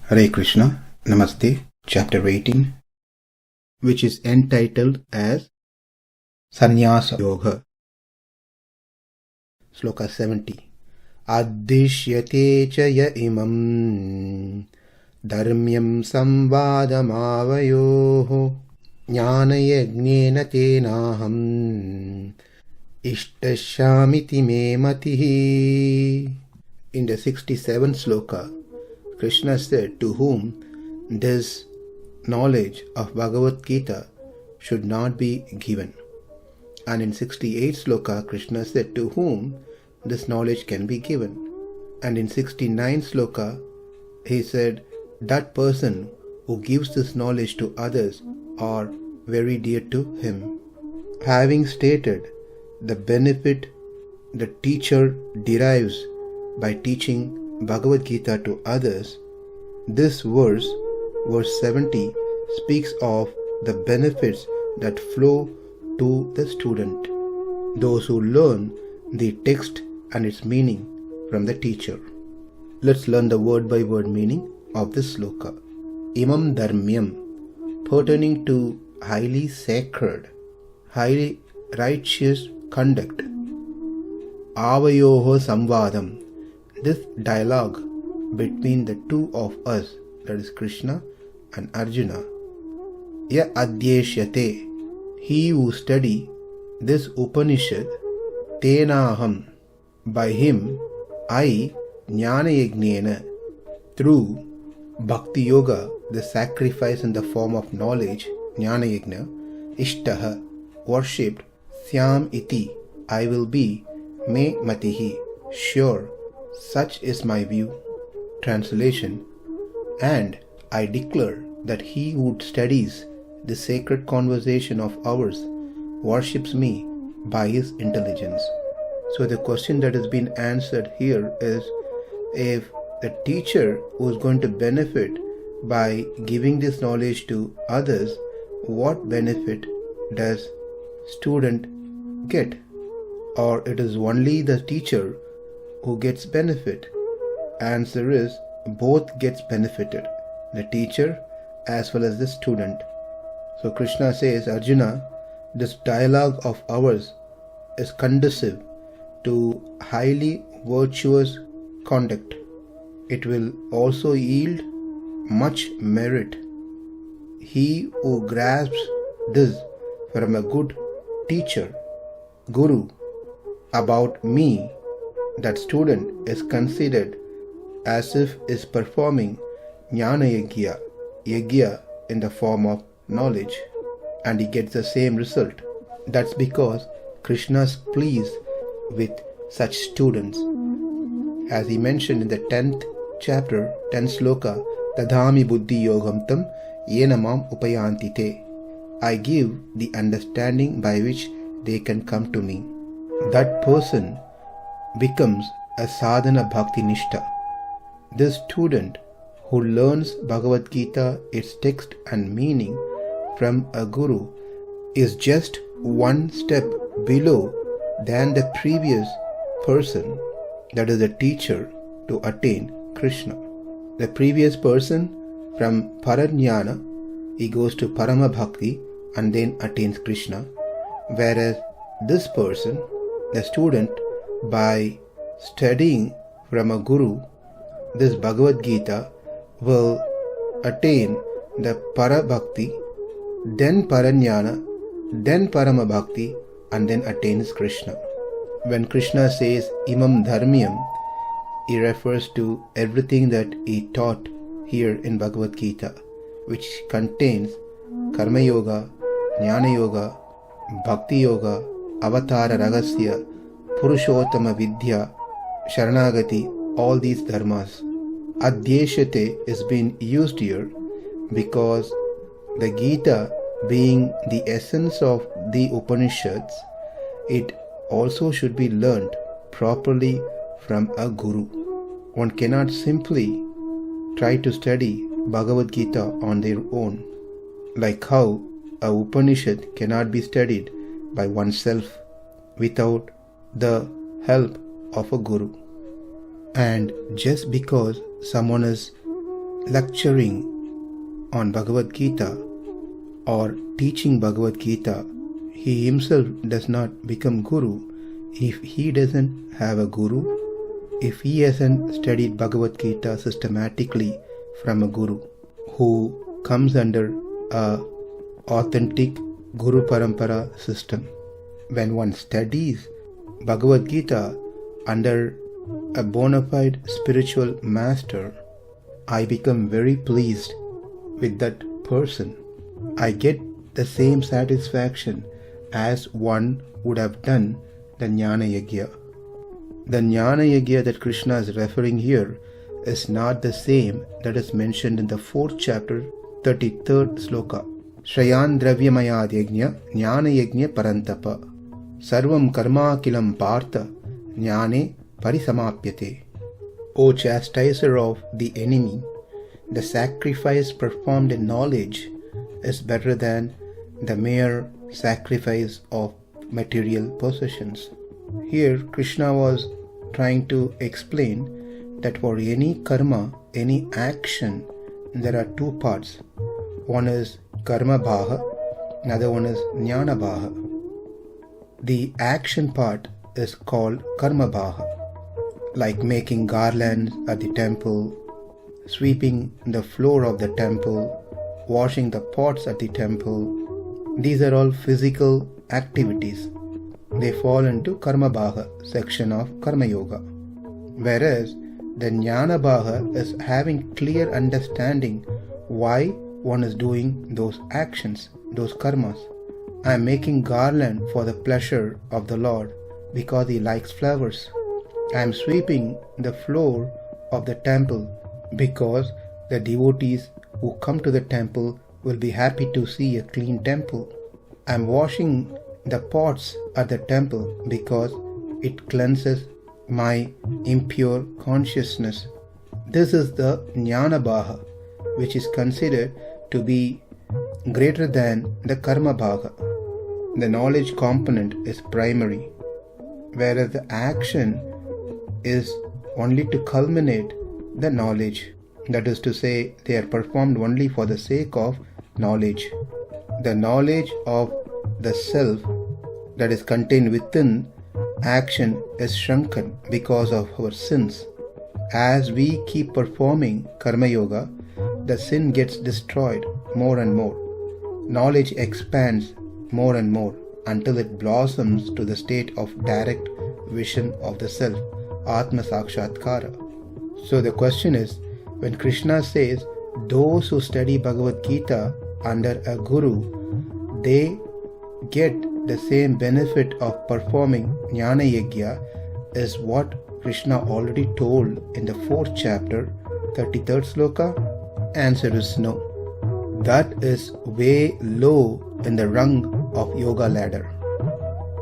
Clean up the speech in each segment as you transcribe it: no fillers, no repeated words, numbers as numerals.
Hare Krishna, Namaste, Chapter 18, which is entitled as Sannyasa Yoga. Sloka 70. Adhyeṣyate imaṁ dharmyaṁ saṁvādam āvayoḥ jñāna-yajñena tenāham iṣṭaḥ me matiḥ. In the 67th sloka, Krishna said to whom this knowledge of Bhagavad Gita should not be given. And in 68th sloka, Krishna said to whom this knowledge can be given. And in 69th sloka, he said that person who gives this knowledge to others are very dear to him. Having stated the benefit the teacher derives by teaching Bhagavad Gita to others, this verse 70, speaks of the benefits that flow to the student, those who learn the text and its meaning from the teacher. Let's learn the word by word meaning of this sloka. Imaṁ dharmyaṁ, pertaining to highly sacred, highly righteous conduct. Āvayoḥ saṁvādam, this dialogue between the two of us, that is Krishna and Arjuna. Adhyeṣyate, he who study this Upanishad, tenāham, by him, jñāna-yajñena, through bhakti yoga, the sacrifice in the form of knowledge, jñāna-yajña, iṣṭaḥ, worshipped, syām iti, I will be, me matiḥ, sure, such is my view. Translation: and I declare that he who studies the sacred conversation of ours worships me by his intelligence. So the question that has been answered here is, if the teacher who is going to benefit by giving this knowledge to others, what benefit does student get? Or it is only the teacher who gets benefit? Answer is, both gets benefited, the teacher as well as the student. So Krishna says, Arjuna, this dialogue of ours is conducive to highly virtuous conduct. It will also yield much merit. He who grasps this from a good teacher, guru, about me, that student is considered as if is performing jñāna-yajña, yajna in the form of knowledge, and he gets the same result. That's because Krishna is pleased with such students. As he mentioned in the 10th chapter, 10th sloka, tadhāmi buddhi yogam tam yena maṁ upayanti te. I give the understanding by which they can come to me. That person becomes a sadhana bhakti nishtha. This student who learns Bhagavad Gita, its text and meaning from a guru, is just one step below than the previous person, that is the teacher, to attain Krishna. The previous person, from parajnana, he goes to parama bhakti and then attains Krishna, whereas this person, the student, by studying from a guru, this Bhagavad Gita, will attain the para bhakti, then parajnana, then parama bhakti, and then attains Krishna. When Krishna says imaṁ dharmyaṁ, he refers to everything that he taught here in Bhagavad Gita, which contains karma yoga, jnana yoga, bhakti yoga, avatara ragasya, purushottama vidya, sharanagati, all these dharmas. Adhyeṣyate is being used here because the Gita, being the essence of the Upanishads, it also should be learnt properly from a guru. One cannot simply try to study Bhagavad Gita on their own, like how a Upanishad cannot be studied by oneself without the help of a guru. And just because someone is lecturing on Bhagavad Gita or teaching Bhagavad Gita, he himself does not become guru if he doesn't have a guru, if he hasn't studied Bhagavad Gita systematically from a guru who comes under a authentic Guru Parampara system. When one studies Bhagavad Gita under a bona fide spiritual master, I become very pleased with that person. I get the same satisfaction as one would have done the jñāna-yajñena. The jñāna-yajñena that Krishna is referring here is not the same that is mentioned in the 4th chapter, 33rd sloka. Shrayān dravyamaya-yajñena jñāna-yajñena parantapa sarvam karma-kilam partha jñāne parisamāpyate. O chastiser of the enemy, the sacrifice performed in knowledge is better than the mere sacrifice of material possessions. Here Krishna was trying to explain that for any karma, any action, there are two parts. One is karma bhaha, another one is jnana bhaha. The action part is called karma bhaha, like making garlands at the temple, sweeping the floor of the temple, washing the pots at the temple. These are all physical activities. They fall into karma bhaha section of karma yoga. Whereas the jnana bhaha is having clear understanding why one is doing those actions, those karmas. I am making garland for the pleasure of the Lord because He likes flowers. I am sweeping the floor of the temple because the devotees who come to the temple will be happy to see a clean temple. I am washing the pots at the temple because it cleanses my impure consciousness. This is the jnana bhaha, which is considered to be greater than the karma bhaga. The knowledge component is primary, whereas the action is only to culminate the knowledge. That is to say, they are performed only for the sake of knowledge. The knowledge of the self that is contained within action is shrunken because of our sins. As we keep performing karma yoga, the sin gets destroyed more and more. Knowledge expands more and more until it blossoms to the state of direct vision of the self, Atma Sakshatkara. So the question is, when Krishna says those who study Bhagavad Gita under a guru, they get the same benefit of performing jñāna-yajñena, is what Krishna already told in the 4th chapter, 33rd sloka? Answer is no. That is way low in the rung of yoga ladder.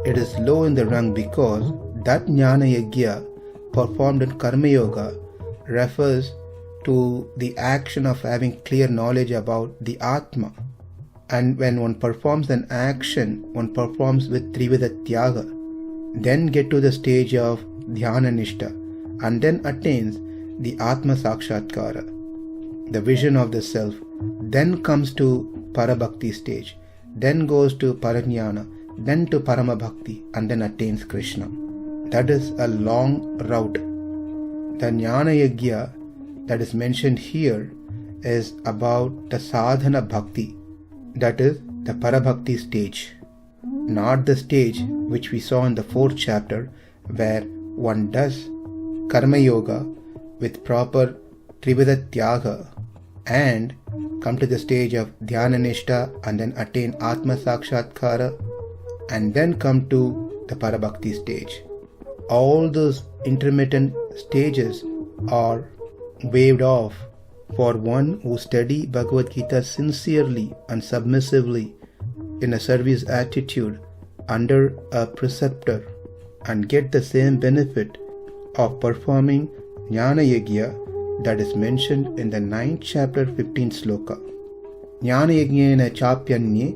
It is low in the rung because that jñāna-yajñena performed in karma yoga refers to the action of having clear knowledge about the Atma. And when one performs an action, one performs with Trivida Tyaga, then get to the stage of Dhyana-nishta, and then attains the Atma Sakshatkara, the vision of the self, then comes to Parabhakti stage, then goes to Parajnana, then to Paramabhakti, and then attains Krishna. That is a long route. The jñāna-yajñena that is mentioned here is about the sadhana bhakti, that is the Parabhakti stage, not the stage which we saw in the 4th chapter where one does karma yoga with proper Trivida Tyaga and come to the stage of Dhyana-nishta and then attain Atma Sakshatkara and then come to the Parabhakti stage. All those intermittent stages are waved off for one who study Bhagavad Gita sincerely and submissively in a service attitude under a preceptor and get the same benefit of performing jñāna-yajñena that is mentioned in the 9th chapter 15th sloka. Jñāna-yajñena chāpyanye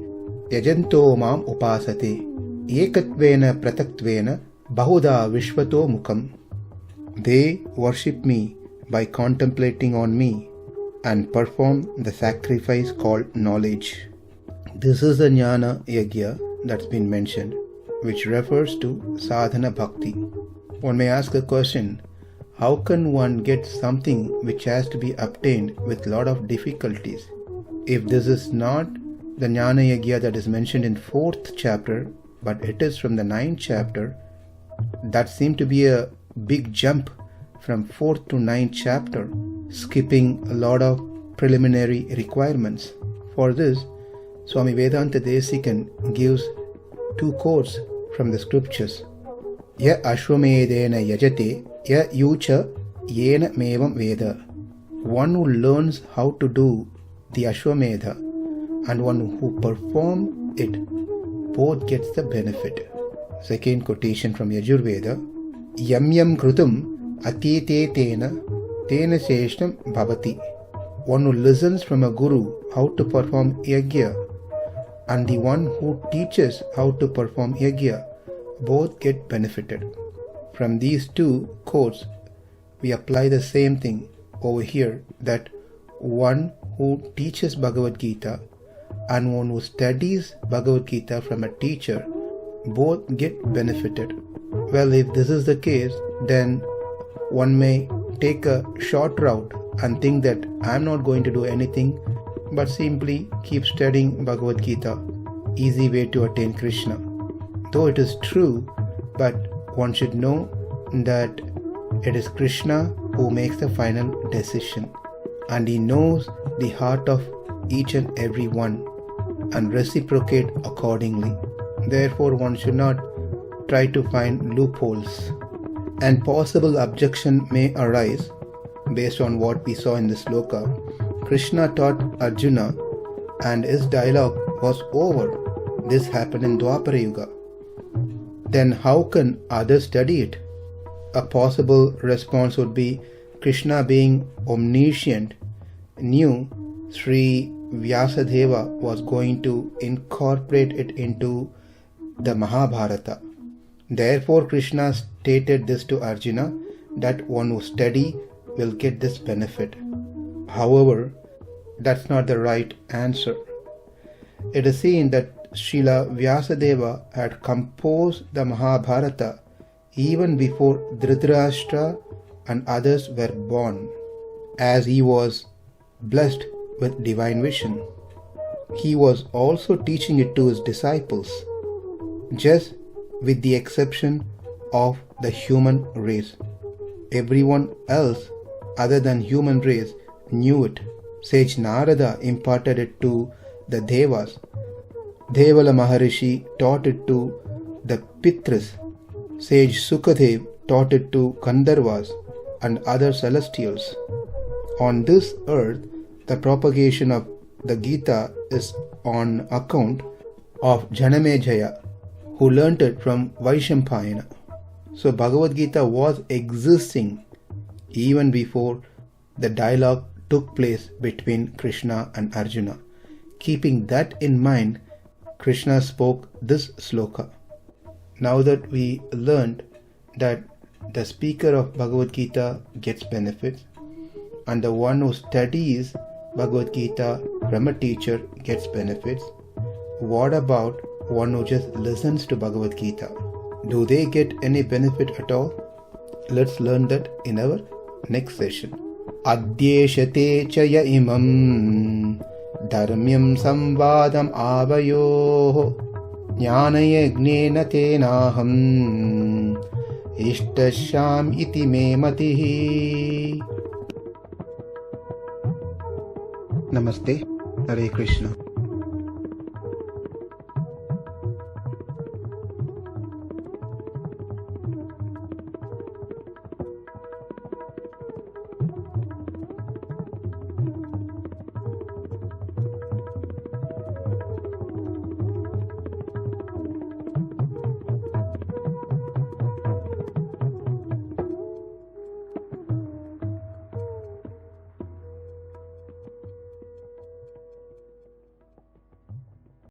yajanto maṁ upasate ekatvena prataktvena bahuda vishvato mukham. They worship me by contemplating on me and perform the sacrifice called knowledge. This is the jñāna-yajñena that's been mentioned, which refers to sadhana bhakti. One may ask a question, how can one get something which has to be obtained with lot of difficulties? If this is not the jñāna-yajñena that is mentioned in 4th chapter, but it is from the 9th chapter, that seemed to be a big jump from 4th to 9th chapter, skipping a lot of preliminary requirements. For this, Swami Vedanta Desikan gives 2 quotes from the scriptures. Ya ashvamedena yajate, ya jñāna-yajñena mevam veda. One who learns how to do the Ashwamedha and one who performs it both gets the benefit. Second quotation from Yajurveda. Yam krutum atite tena sheshtam bhavati. One who listens from a guru how to perform yajna and the one who teaches how to perform yajna both get benefited. From these 2 quotes, we apply the same thing over here, that one who teaches Bhagavad Gita and one who studies Bhagavad Gita from a teacher both get benefited. Well, if this is the case, then one may take a short route and think that I am not going to do anything but simply keep studying Bhagavad Gita. Easy way to attain Krishna. Though it is true, but one should know that it is Krishna who makes the final decision, and he knows the heart of each and every one and reciprocate accordingly. Therefore, one should not try to find loopholes. And possible objection may arise based on what we saw in the Sloka. Krishna taught Arjuna and his dialogue was over. This happened in Dwapara Yuga. Then how can others study it? A possible response would be Krishna, being omniscient, knew Sri Vyasadeva was going to incorporate it into the Mahabharata. Therefore, Krishna stated this to Arjuna, that one who study will get this benefit. However, that's not the right answer. It is seen that Srila Vyasadeva had composed the Mahabharata even before Dhritarashtra and others were born, as he was blessed with divine vision. He was also teaching it to his disciples, just with the exception of the human race. Everyone else other than human race knew it. Sage Narada imparted it to the Devas. Devala Maharishi taught it to the Pitras. Sage Sukadev taught it to Gandharvas and other celestials. On this earth, the propagation of the Gita is on account of Janamejaya, who learnt it from Vaishampayana. So Bhagavad Gita was existing even before the dialogue took place between Krishna and Arjuna. Keeping that in mind, Krishna spoke this sloka. Now that we learned that the speaker of Bhagavad Gita gets benefits and the one who studies Bhagavad Gita from a teacher gets benefits, what about one who just listens to Bhagavad Gita? Do they get any benefit at all? Let's learn that in our next session. Adhyeṣyate cha imaṁ dharmyaṁ saṁvādam āvayoḥ jñāna-yajñena tenāham iṣṭaḥ iti me matiḥ. Namaste. Hare Krishna.